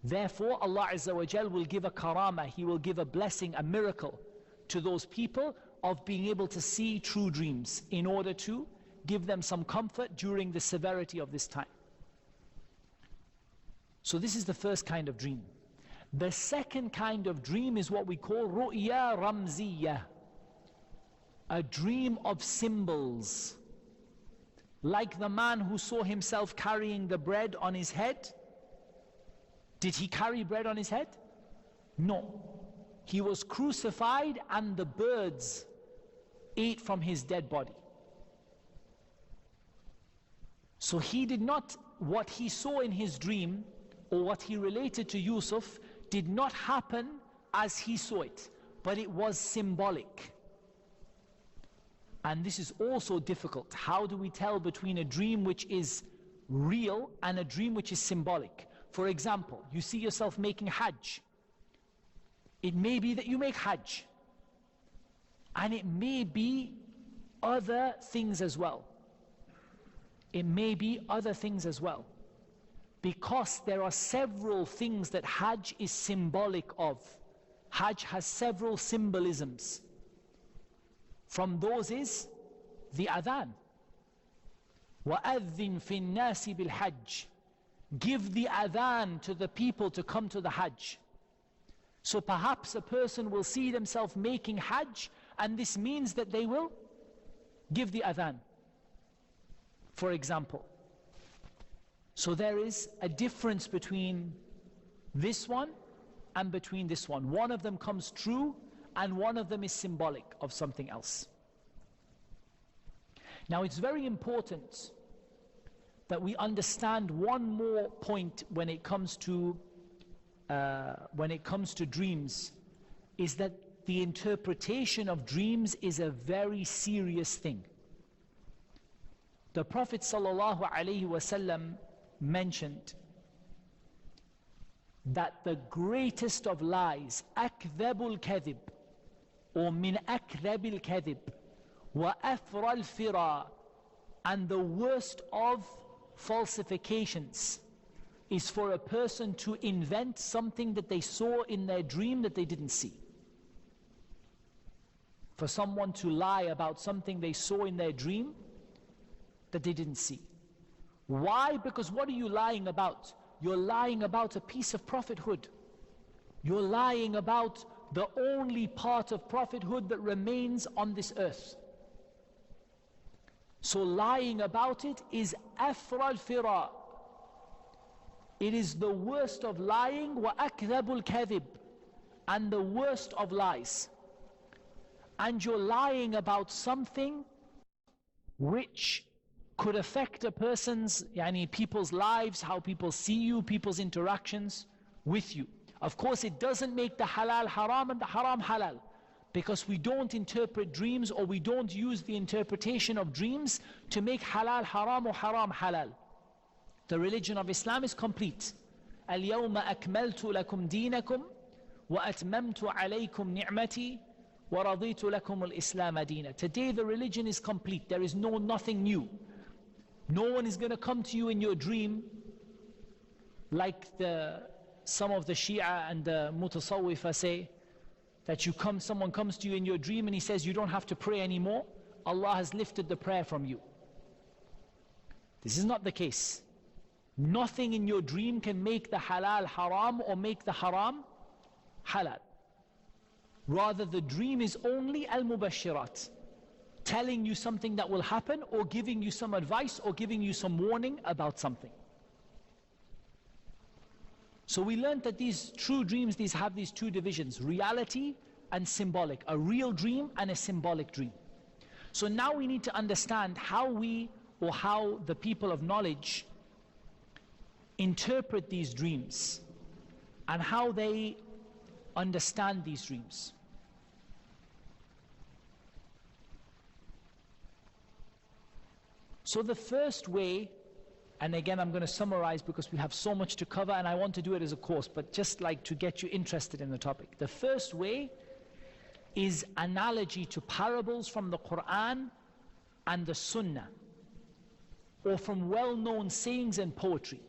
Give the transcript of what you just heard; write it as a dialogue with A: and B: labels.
A: Therefore Allah Azza wa Jal will give a karama, He will give a blessing, a miracle to those people of being able to see true dreams in order to give them some comfort during the severity of this time. So this is the first kind of dream. The second kind of dream is what we call ru'ya ramziyah, a dream of symbols. Like the man who saw himself carrying the bread on his head. Did he carry bread on his head? No. He was crucified and the birds ate from his dead body. So he did not, what he saw in his dream or what he related to Yusuf did not happen as he saw it, but it was symbolic. And this is also difficult. How do we tell between a dream which is real and a dream which is symbolic? For example, you see yourself making Hajj. It may be that you make Hajj, and it may be other things as well. It may be other things as well. Because there are several things that Hajj is symbolic of. Hajj has several symbolisms. From those is the adhan. وَأَذِّن فِي النَّاسِ بِالْحَجِّ. Give the adhan to the people to come to the Hajj. So perhaps a person will see themselves making Hajj, and this means that they will give the adhan, for example. So there is a difference between this one and between this one. One of them comes true and one of them is symbolic of something else. Now it's very important that we understand one more point when it comes to dreams, is that the interpretation of dreams is a very serious thing. The Prophet ﷺ mentioned that the greatest of lies, akdhabul kadhib, or min akdhabil kadhib, wa afral fira, and the worst of falsifications is for a person to invent something that they saw in their dream that they didn't see. For someone to lie about something they saw in their dream that they didn't see. Why? Because what are you lying about? You're lying about a piece of prophethood. You're lying about the only part of prophethood that remains on this earth. So lying about it is afral fira. It is the worst of lying, wa akdhabul kadhib, and the worst of lies. And you're lying about something which could affect a person's, people's lives, how people see you, people's interactions with you. Of course, it doesn't make the halal haram and the haram halal, because we don't interpret dreams, or we don't use the interpretation of dreams to make halal haram or haram halal. The religion of Islam is complete. اليوم أكملت لكم دينكم وأتممت عليكم نعمتي ورضيت لكم الإسلام دينا. Today the religion is complete. There is nothing new. No one is going to come to you in your dream like some of the Shia and the Mutasawwifa say, that someone comes to you in your dream and he says you don't have to pray anymore. Allah has lifted the prayer from you. This is not the case. Nothing in your dream can make the halal haram or make the haram halal. Rather, the dream is only al-mubashirat, telling you something that will happen, or giving you some advice, or giving you some warning about something. So we learned that these true dreams, these have these two divisions, reality and symbolic, a real dream and a symbolic dream. So now we need to understand how the people of knowledge interpret these dreams and how they understand these dreams. So the first way, and again I'm going to summarize because we have so much to cover and I want to do it as a course, but just like to get you interested in the topic. The first way is analogy to parables from the Quran and the Sunnah, or from well-known sayings and poetry.